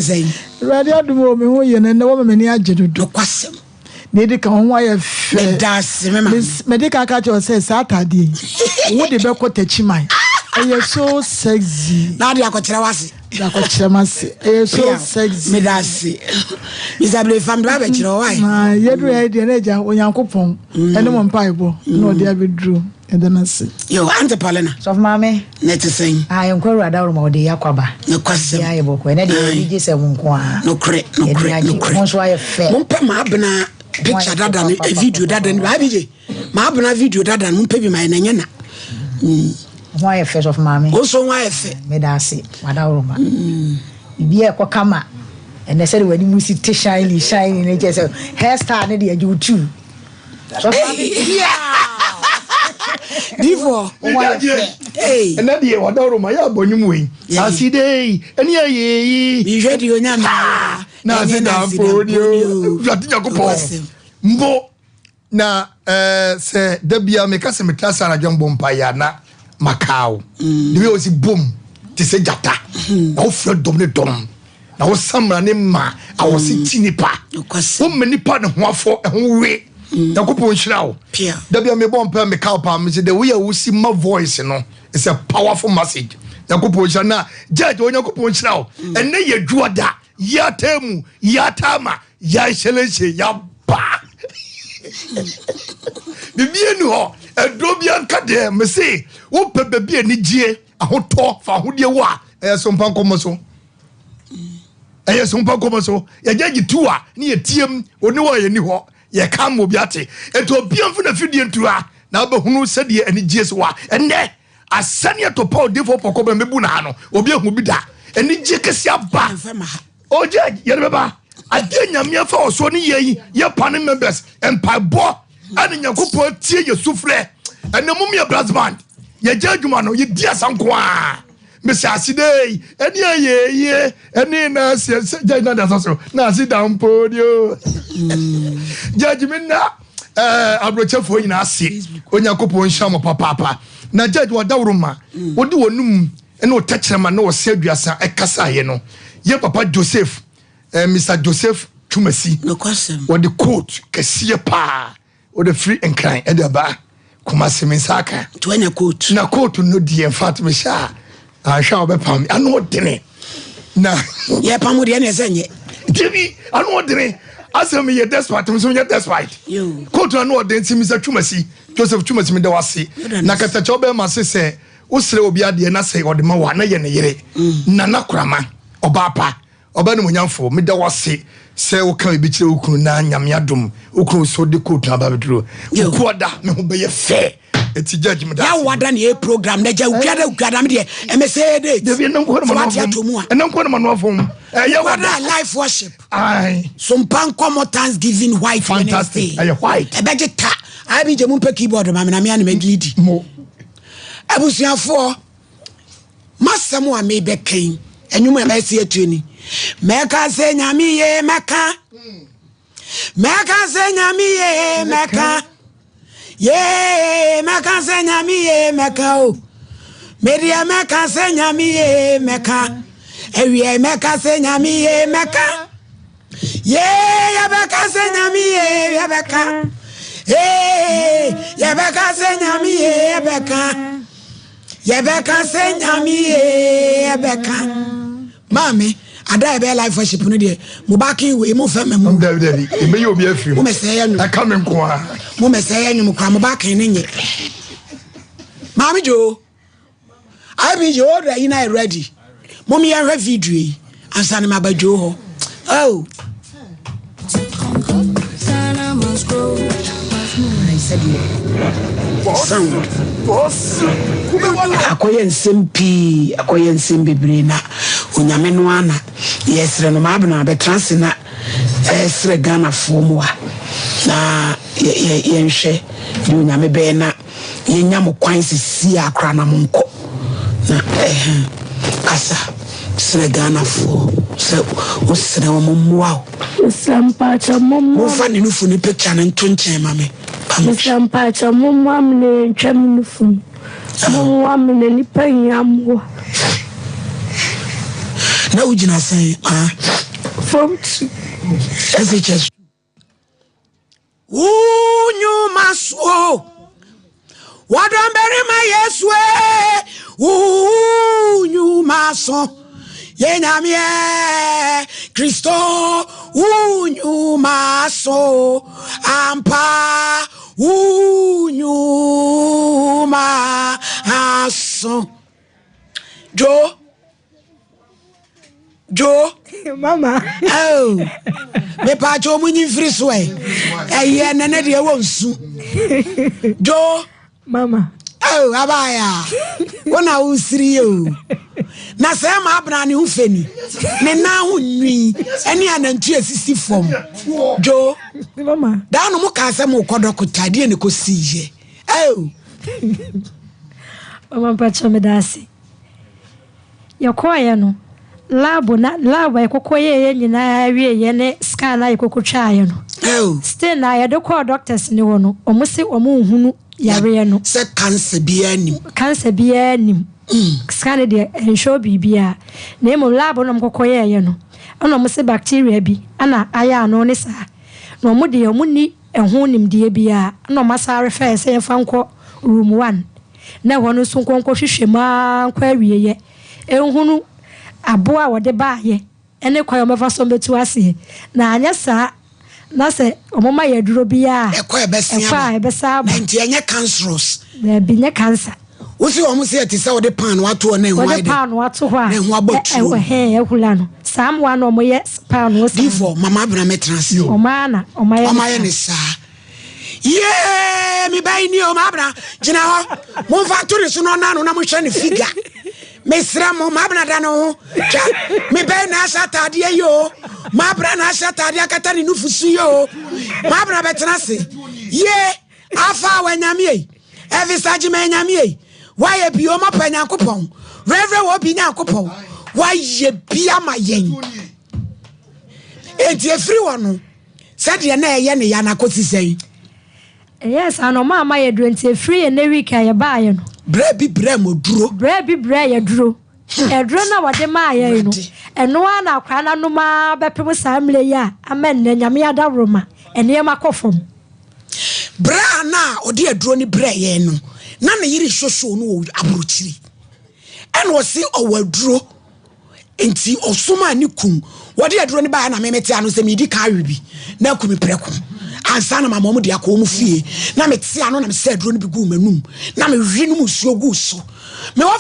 Say, Radio do me who you and the woman in Yajidu. no question. Need come wife. That's remember. Miss Medical Catcher says Saturday. Would the Beko Techimai? You're so sexy. Now they are going to was. You're so sexy. Me that's it. Is that if I'm driving, you know why? You're ready, Raja, when you're coupon. And one pipe. No, they have withdrew. And then I say, yo, Auntie Paulina. So, mammy, let us sing. I am quite rather more the Yakwaba. No question. I will when I did say, no credit, no credit, no credit. Once I fair. Mumpa Mabana picture that than a video that than Babiji. Mabana video that than Mumpa my Nana. Why a face of mammy? Also, why a fair. Medasi, Madaroma. Be a Kokama. And they said when you see shiny, it just hairstyle, and you too. So, yeah. Divo, hey, and that year, what are my abonum? I see day, and ye, you ready, you know, now sit down for you. Mbo, na, say, Debia make us a metasa and a jumbo payana, Macau. The way was boom, to say jata, no flood dom. I was some name ma, I was sitting pa. So many partner one for a whole way. Na kupo nshirawo Pia dabia me bon pa me kalpa me say the way you see my voice no it's a powerful message na kupo nshira na judge onya kupo nshirawo enne ye duoda ya temu ya tama ya sheleshe ya ba bibie ni ho edrobia nka de me say wo pe bebie ni gie ahoto fa hodie wo a Sompa Nkomo so Sompa Nkomo so ya judge tuwa ni ye tiem oni wo ye ni ho ye kam obiate eto obiamfo na fidie ntua na obehunu sede ani gie wa enne asane to Paul defo pokoba mebu na no obi ehu bi da ani gie kesi aba oje ye beba ade nyame fa oso ne ye pan members empire bo ani nyakopo tie ye sufre enne mum ye brass band ye jadwuma no ye dia sanko a Mr. Asidei, any na judge na so na sit down podio. Judgment na abrocha fo ina ase onyakopo nhamo papa na judge wa dawroma wodi wonum ene o techrema na o se aduasa ekasa ye no ye papa Joseph Mr. Joseph Tumasi no question what the court kesiye pa o the free and crying e ba kuma semensaka to any court na court no die in fact me sha I shall be pam. I know dene. Na ye pamu de na senye. Debi, I know dene. Asem me despite, me so me despite. You. Court I know den Mr. Tumasi, Joseph Tumasi me da wase. Na kata chobe ma se usre obi ade na se ode ma wa na ye ne yere. Na nakrama obapa. Oba no nyamfo me da wase. Se wo kan bi kire okunu na nyame adom. Okunu so de court na ba bedro. Okuoda me ho be ye fair. It's judgment. Ya wada na program na ja ukada me de MSA day. Debi no ko ma no. And no ko ma no fom. Ya wada live worship. Aye. Sompa Nkomo Thanksgiving white fantastic. Aye white. E beje ta. I be je mu pe keyboard ma me na me an me lead. Mo. Abusuafo. Masamo a me be kan. Enwum e be se atuani. Meka se nyame ye meka. Meka se nyame ye meka. Ye meka se nyami ye meka o media meka se nyami ye meka ewie meka se nyami ye meka ye ya beka se nyami ye ya beka ya beka se nyami ye ya beka ya beka se nyami ye ya beka mami ada be life worship no de mo baki we mo fa memu David e me yo bi afiri mo mesaya nu aka me nko a mo mesaya nu mo kwa mo baki ne nye mami jo I be jo order ina ready mo me yan video yi ansa ne mabajo ho oh sana must grow I said sound akoye nsem bebre na onyame no ana yesre no mabna be transina esre Ghana fomu na yenhwe ni onyame be na yenya mo kwan sisi akra na monko na asa sre Ghana fo se osre wo momwa Sompa Nkomo mo fa ni nufu ni picture na ntonchen mame Sompa Nkomo amne ntwam nufu mo amne ni panyamwo na ujina say Form 2. SHS Unyu maso Wadon beri ma Yeswe Unyu maso Yenyamie Kristo Unyu maso Ampa Unyu maso Joe Mama. Oh, me pacho munyi free sway. Eye nene de wonsu. Joe, Mama. oh, abaya. Wona usiri yo. Na se ma abna ne ufeni. Ne na hu nwi. Ene anantu asisi fom. Joe, Mama. da no mo ka se mo kodokota de ne ko siye. Oh. Mama pacho me dasi. Yakoya no. Labo ekokoye nyina awie ne scan na ekokotwaye no. Oh. Still na ye de call doctors ni wo no. Omo se omo hunu yare no. Se cancer bia nim. Cancer bia nim. Scan de ensure bibia. Na emo labo no mkokoye ye no. Ana omo se bacteria bi ana aya no ne sa. Na omo de omo ni ehun nim de bia. Ana omo sa refer se ye fanko room 1. Na wono so nkonko hwehwema nkwa awie ye. Ehunu aboa wode baaye ene kwa yomefa so betu ase na anya saa na se omoma ya duro bia Ekwa ebesa na nti enye cancerous na bi nye cancer wosi omo se etisa wode pan wato na enwa wode pan wato ho a na enwa botu ehula no sam wa no moye pan wo sa difo mama bra metrans omana omaye ne saa ye mi bai ni o mabra gina ho mo fa turi so no na no na mo hwe ne figa mesra mo mabra da no cha mi bai na sata de yo mabra na sata de akata ni nufusu yo mabra betrase ye afa wa nyame evisaji me nyame wa ye bi o mapa nyankopon revre wo bi nyankopon wa ye bia ma yen enti efiri wono sade na eye ne ya na kosisen. Yes, ano mama ye duro nti free na week aye baaye no. Bre bi bre mo duro. Bre bi bre ye duro. E duro na wode maaye no. Eno ana akwa na no ma bepem samle ya amen na nyame adawroma. Ene ye makofom. Bra na ode aduro ni bre ye no. Na na yiri hwohwo no aburuchiri. Ene wo se owaduro enti osoma ni kum. Wode aduro ni ba na memete ano se medi ka awebi. Na kumi preko. Ansa na mama mu de akomu fie na mete ano na me se aduro no bi gu manum na me hwe no musuo gu so me